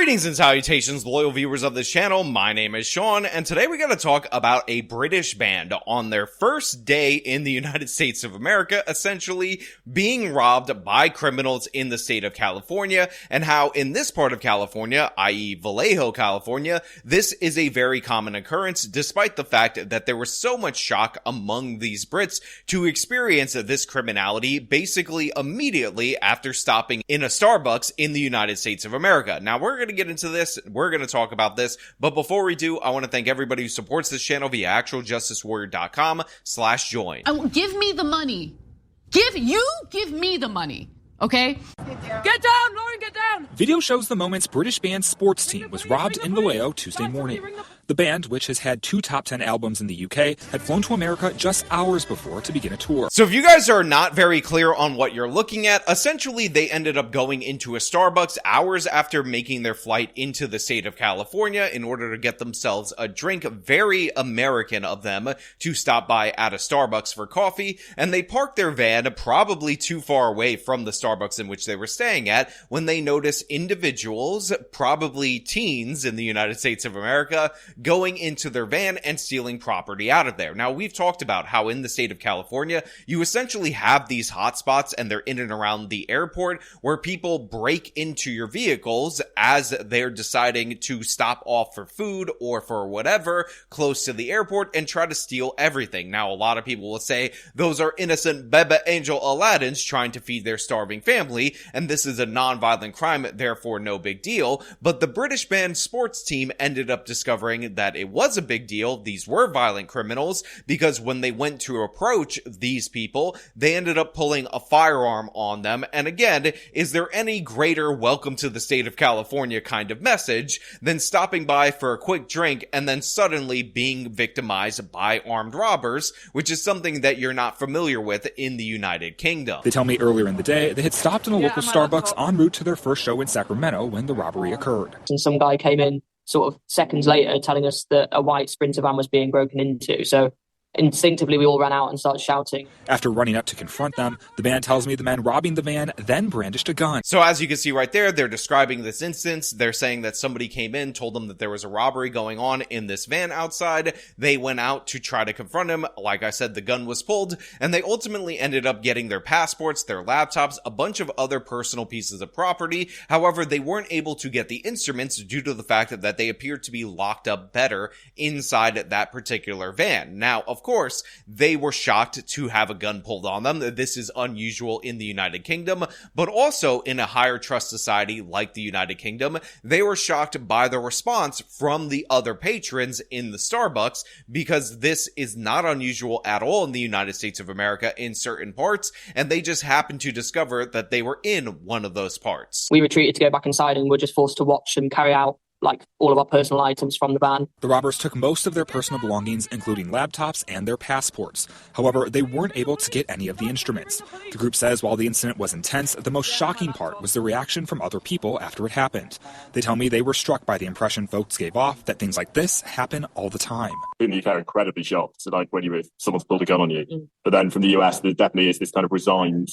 Greetings and salutations, loyal viewers of this channel. My name is Sean, and today we're going to talk about a British band on their first day in the United States of America, essentially being robbed by criminals in the state of California, and how in this part of California, i.e. Vallejo, California, this is a very common occurrence, despite the fact that there was so much shock among these Brits to experience this criminality basically immediately after stopping in a Starbucks in the United States of America. Now, we're going to get into this. We're going to talk about this. But before we do, I want to thank everybody who supports this channel via actualjusticewarrior.com/join. Give me the money. Give me the money. Okay? Get down, Lauren, get down! Video shows the moments British band Sports Team was robbed in Vallejo Tuesday morning. The band, which has had 2 top 10 albums in the UK, had flown to America just hours before to begin a tour. So if you guys are not very clear on what you're looking at, essentially they ended up going into a Starbucks hours after making their flight into the state of California in order to get themselves a drink. Very American of them to stop by at a Starbucks for coffee, and they parked their van probably too far away from the Starbucks in which they were staying at when they noticed individuals, probably teens in the United States of America, going into their van and stealing property out of there. Now, we've talked about how in the state of California, you essentially have these hotspots, and they're in and around the airport, where people break into your vehicles as they're deciding to stop off for food or for whatever close to the airport and try to steal everything. Now, a lot of people will say those are innocent Bebe Angel Aladdins trying to feed their starving family, and this is a non-violent crime, therefore no big deal. But the British band Sports Team ended up discovering that it was a big deal. These were violent criminals, because when they went to approach these people, they ended up pulling a firearm on them. And again, is there any greater welcome to the state of California kind of message than stopping by for a quick drink and then suddenly being victimized by armed robbers, which is something that you're not familiar with in the United Kingdom. They tell me earlier in the day they had stopped in a local Starbucks en route to their first show in Sacramento when the robbery occurred. And some guy came in sort of seconds later telling us that a white Sprinter van was being broken into. So instinctively, we all ran out and started shouting. After running up to confront them, the band tells me the men robbing the van then brandished a gun. So as you can see right there, they're describing this instance. They're saying that somebody came in, told them that there was a robbery going on in this van outside. They went out to try to confront him. Like I said, the gun was pulled, and they ultimately ended up getting their passports, their laptops, a bunch of other personal pieces of property. However, they weren't able to get the instruments due to the fact that they appeared to be locked up better inside that particular van. Now, of course, they were shocked to have a gun pulled on them. This is unusual in the United Kingdom, but also in a higher trust society like the United Kingdom, they were shocked by the response from the other patrons in the Starbucks, because this is not unusual at all in the United States of America in certain parts, and they just happened to discover that they were in one of those parts. We retreated to go back inside and were just forced to watch and carry out all of our personal items from the van. The robbers took most of their personal belongings, including laptops and their passports. However, they weren't able to get any of the instruments. The group says while the incident was intense, the most shocking part was the reaction from other people after it happened. They tell me they were struck by the impression folks gave off that things like this happen all the time. In the UK, are incredibly shocked. So like when someone's pulled a gun on you. But then from the US, there definitely is this kind of resigned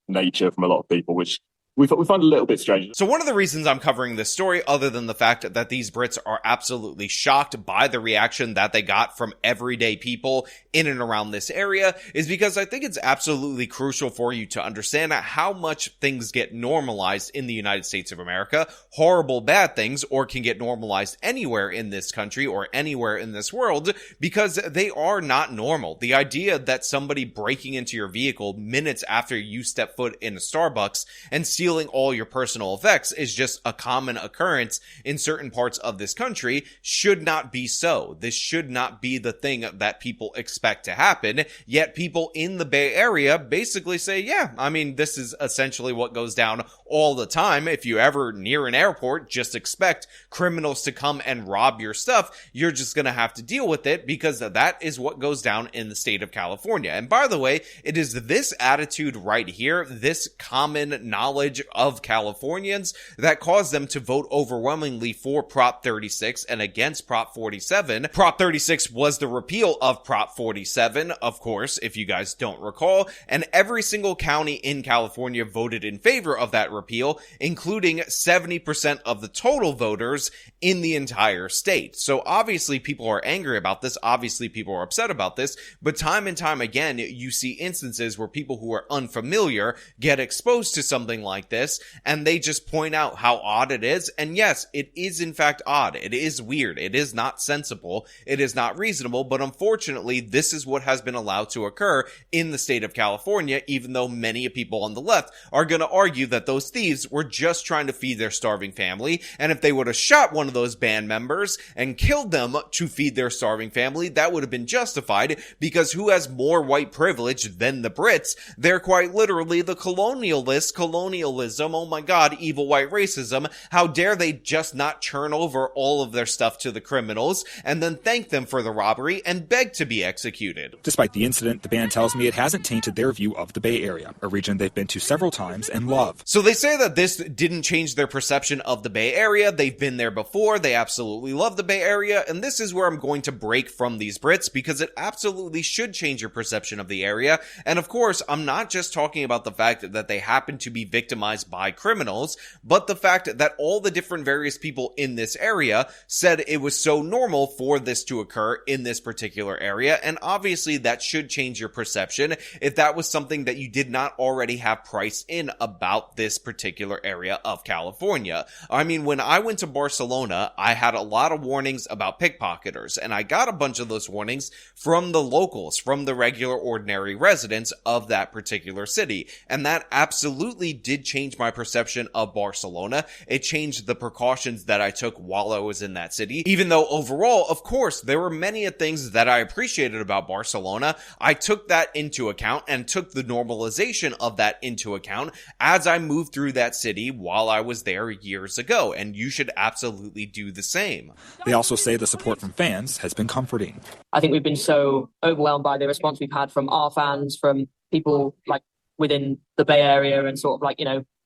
nature from a lot of people, which we find a little bit strange. So one of the reasons I'm covering this story, other than the fact that these Brits are absolutely shocked by the reaction that they got from everyday people in and around this area, is because I think it's absolutely crucial for you to understand how much things get normalized in the United States of America. Horrible, bad things, or can get normalized anywhere in this country or anywhere in this world, because they are not normal. The idea that somebody breaking into your vehicle minutes after you step foot in a Starbucks and stealing all your personal effects is just a common occurrence in certain parts of this country should not be so. This should not be the thing that people expect to happen, yet people in the Bay Area basically say, yeah, I mean, this is essentially what goes down all the time. If you ever near an airport, just expect criminals to come and rob your stuff. You're just going to have to deal with it, because that is what goes down in the state of California. And by the way, it is this attitude right here, this common knowledge privilege of Californians that caused them to vote overwhelmingly for Prop 36 and against Prop 47. Prop 36 was the repeal of Prop 47, of course, if you guys don't recall, and every single county in California voted in favor of that repeal, including 70% of the total voters in the entire state. So obviously people are angry about this, obviously people are upset about this, but time and time again, you see instances where people who are unfamiliar get exposed to something like this, and they just point out how odd it is. And yes, it is in fact odd. It is weird. It is not sensible. It is not reasonable, but unfortunately, this is what has been allowed to occur in the state of California, even though many people on the left are going to argue that those thieves were just trying to feed their starving family, and if they would have shot one of those band members and killed them to feed their starving family, that would have been justified, because who has more white privilege than the Brits? They're quite literally the colonialism, oh my god, evil white racism. How dare they just not churn over all of their stuff to the criminals and then thank them for the robbery and beg to be executed. Despite the incident, the band tells me it hasn't tainted their view of the Bay Area, a region they've been to several times and love. So they say that this didn't change their perception of the Bay Area. They've been there before. They absolutely love the Bay Area. And this is where I'm going to break from these Brits, because it absolutely should change your perception of the area. And of course, I'm not just talking about the fact that they happen to be victimized by criminals, but the fact that all the different various people in this area said it was so normal for this to occur in this particular area. And obviously that should change your perception if that was something that you did not already have priced in about this particular area of California. I mean, when I went to Barcelona, I had a lot of warnings about pickpocketers, and I got a bunch of those warnings from the locals, from the regular ordinary residents of that particular city. And that absolutely did change my perception of Barcelona. It changed the precautions that I took while I was in that city. Even though overall, of course, there were many things that I appreciated about Barcelona, I took that into account and took the normalization of that into account as I moved through that city while I was there years ago. And you should absolutely do the same. They also say the support from fans has been comforting. I think we've been so overwhelmed by the response we've had from our fans, from people like within the Bay Area, and sort of like,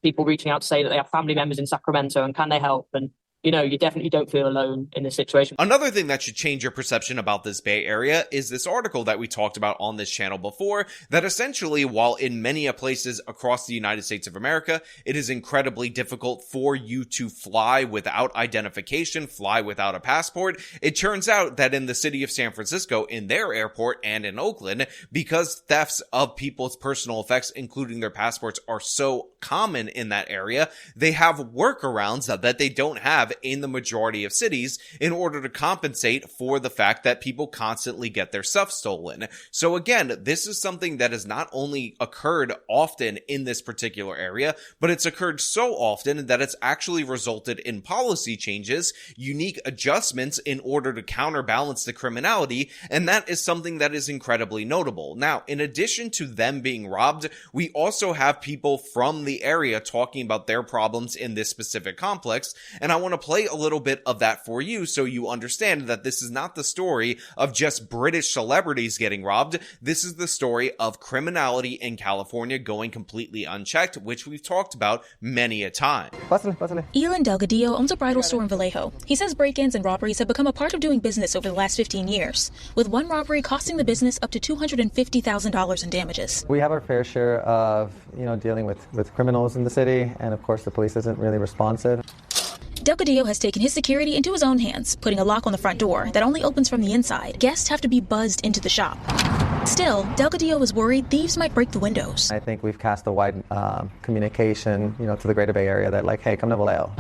people reaching out to say that they have family members in Sacramento and can they help? And you definitely don't feel alone in this situation. Another thing that should change your perception about this Bay Area is this article that we talked about on this channel before, that essentially, while in many places across the United States of America, it is incredibly difficult for you to fly without identification, fly without a passport, it turns out that in the city of San Francisco, in their airport and in Oakland, because thefts of people's personal effects, including their passports, are so common in that area, they have workarounds that they don't have in the majority of cities in order to compensate for the fact that people constantly get their stuff stolen. So again, this is something that has not only occurred often in this particular area, but it's occurred so often that it's actually resulted in policy changes, unique adjustments in order to counterbalance the criminality, and that is something that is incredibly notable. Now, in addition to them being robbed, we also have people from the area talking about their problems in this specific complex, and I want to play a little bit of that for you so you understand that this is not the story of just British celebrities getting robbed. This is the story of criminality in California going completely unchecked, which we've talked about many a time. Elon Delgadillo owns a bridal store in Vallejo. He says break-ins and robberies have become a part of doing business over the last 15 years, with one robbery costing the business up to $250,000 in damages. We have our fair share of, dealing with criminals in the city, and of course the police isn't really responsive. Delgadillo has taken his security into his own hands, putting a lock on the front door that only opens from the inside. Guests have to be buzzed into the shop. Still, Delgadillo is worried thieves might break the windows. I think we've cast a wide communication, to the greater Bay Area that, like, hey, come to Vallejo.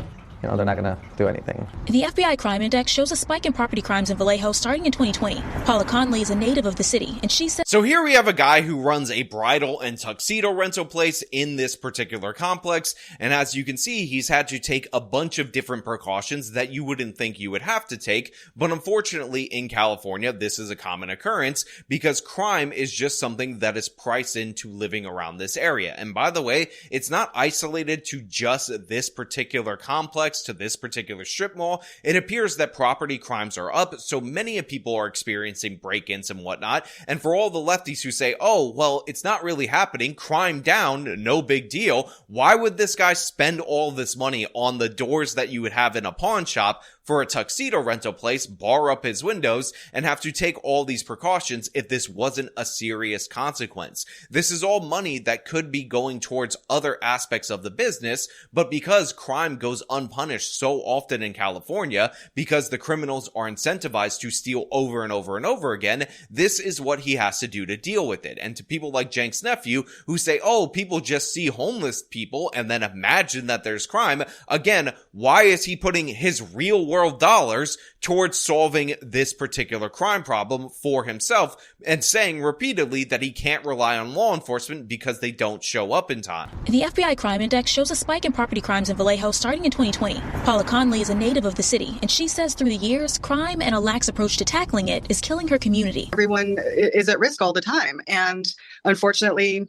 They're not going to do anything. The FBI Crime Index shows a spike in property crimes in Vallejo starting in 2020. Paula Conley is a native of the city, and she said... So here we have a guy who runs a bridal and tuxedo rental place in this particular complex, and as you can see, he's had to take a bunch of different precautions that you wouldn't think you would have to take, but unfortunately in California, this is a common occurrence because crime is just something that is priced into living around this area. And by the way, it's not isolated to just this particular complex. complex to this particular strip mall, it appears that property crimes are up, so many of people are experiencing break-ins and whatnot. And for all the lefties who say, oh, well, it's not really happening, crime down, no big deal, why would this guy spend all this money on the doors that you would have in a pawn shop for a tuxedo rental place, bar up his windows, and have to take all these precautions if this wasn't a serious consequence? This is all money that could be going towards other aspects of the business, but because crime goes unpunished so often in California, because the criminals are incentivized to steal over and over and over again, this is what he has to do to deal with it. And to people like Jenk's nephew who say, oh, people just see homeless people and then imagine that there's crime, again, why is he putting his real world dollars towards solving this particular crime problem for himself and saying repeatedly that he can't rely on law enforcement because they don't show up in time? The FBI Crime Index shows a spike in property crimes in Vallejo starting in 2020. Paula Conley is a native of the city, and she says through the years, crime and a lax approach to tackling it is killing her community. Everyone is at risk all the time. And unfortunately,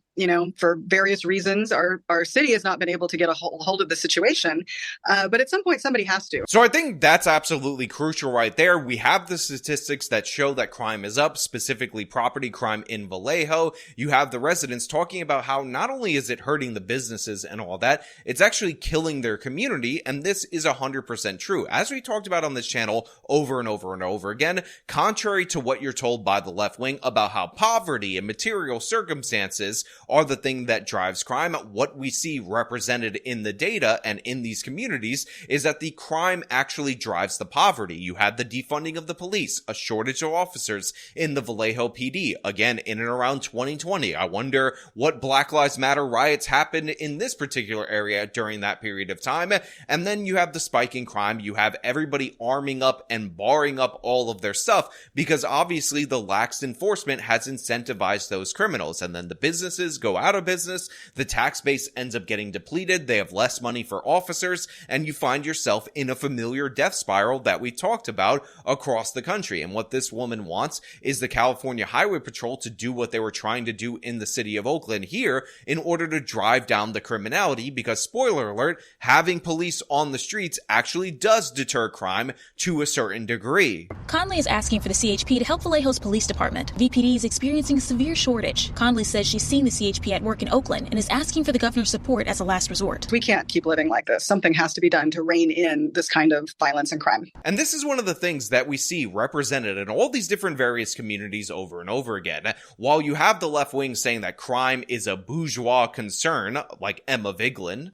for various reasons, our city has not been able to get a hold of the situation. But at some point, somebody has to. So I think that's absolutely crucial right there. We have the statistics that show that crime is up, specifically property crime in Vallejo. You have the residents talking about how not only is it hurting the businesses and all that, it's actually killing their community. And this is 100% true. As we talked about on this channel over and over and over again, contrary to what you're told by the left wing about how poverty and material circumstances are the thing that drives crime, what we see represented in the data and in these communities is that the crime actually drives the poverty. You had the defunding of the police, a shortage of officers in the Vallejo PD, again, in and around 2020. I wonder what Black Lives Matter riots happened in this particular area during that period of time. And then you have the spike in crime. You have everybody arming up and barring up all of their stuff because obviously the lax enforcement has incentivized those criminals. And then the businesses go out of business. The tax base ends up getting depleted. They have less money for officers, and you find yourself in a familiar death spiral that we talked about across the country. And what this woman wants is the California Highway Patrol to do what they were trying to do in the city of Oakland here in order to drive down the criminality, because spoiler alert, having police on the streets actually does deter crime to a certain degree. Conley is asking for the CHP to help Vallejo's police department. VPD is experiencing a severe shortage. Conley says she's seen the CHP at work in Oakland and is asking for the governor's support as a last resort. We can't keep living like this. Something has to be done to rein in this kind of violence and crime. And this is one of the things that we see represented in all these different various communities over and over again. While you have the left wing saying that crime is a bourgeois concern, like Emma Vigeland.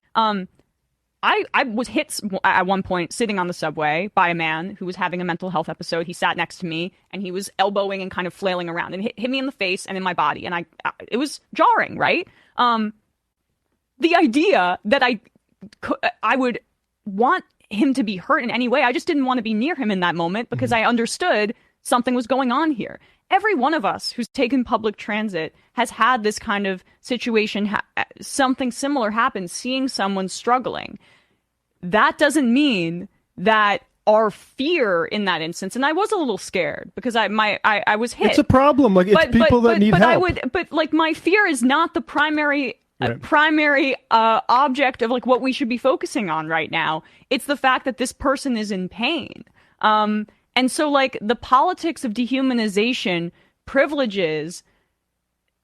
I was hit at one point sitting on the subway by a man who was having a mental health episode. He sat next to me and he was elbowing and kind of flailing around and hit me in the face and in my body. And it was jarring, right? The idea that I would want him to be hurt in any way, I just didn't want to be near him in that moment because I understood something was going on here. Every one of us who's taken public transit has had this kind of situation, something similar happen, seeing someone struggling. That doesn't mean that our fear in that instance, and I was a little scared because I was hit. It's a problem. Like, it's people that need help. But my fear is not the primary object of like what we should be focusing on right now. It's the fact that this person is in pain. And so, like, the politics of dehumanization privileges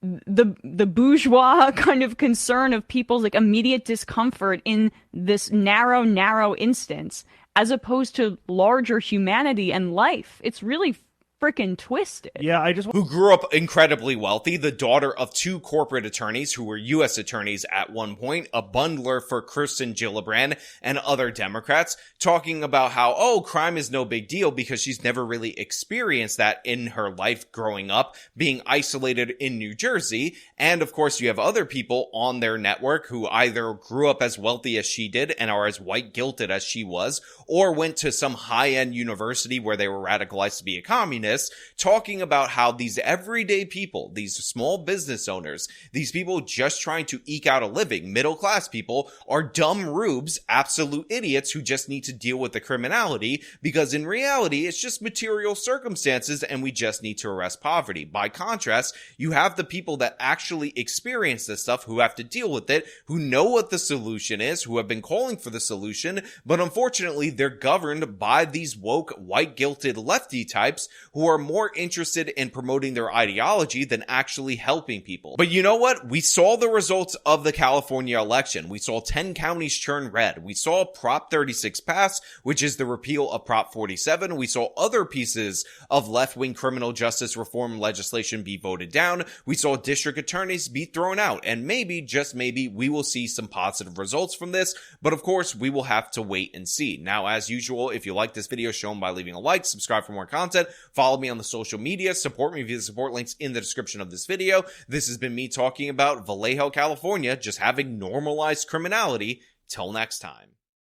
the bourgeois kind of concern of people's, like, immediate discomfort in this narrow instance, as opposed to larger humanity and life. It's really freaking twisted. Yeah, who grew up incredibly wealthy, the daughter of two corporate attorneys who were U.S. attorneys at one point, a bundler for Kirsten Gillibrand and other Democrats, talking about how, crime is no big deal because she's never really experienced that in her life growing up, being isolated in New Jersey. And of course, you have other people on their network who either grew up as wealthy as she did and are as white guilted as she was, or went to some high-end university where they were radicalized to be a communist, this, talking about how these everyday people, these small business owners, these people just trying to eke out a living, middle-class people, are dumb rubes, absolute idiots who just need to deal with the criminality, because in reality, it's just material circumstances and we just need to arrest poverty. By contrast, you have the people that actually experience this stuff, who have to deal with it, who know what the solution is, who have been calling for the solution, but unfortunately, they're governed by these woke, white-guilted lefty types who are more interested in promoting their ideology than actually helping people. But you know what? We saw the results of the California election. We saw 10 counties turn red. We saw Prop 36 pass, which is the repeal of Prop 47. We saw other pieces of left-wing criminal justice reform legislation be voted down. We saw district attorneys be thrown out. And maybe, just maybe, we will see some positive results from this. But of course, we will have to wait and see. Now, as usual, if you like this video, show them by leaving a like, subscribe for more content, follow me on the social media, support me via the support links in the description of this video. This has been me talking about Vallejo, California, just having normalized criminality. Till next time.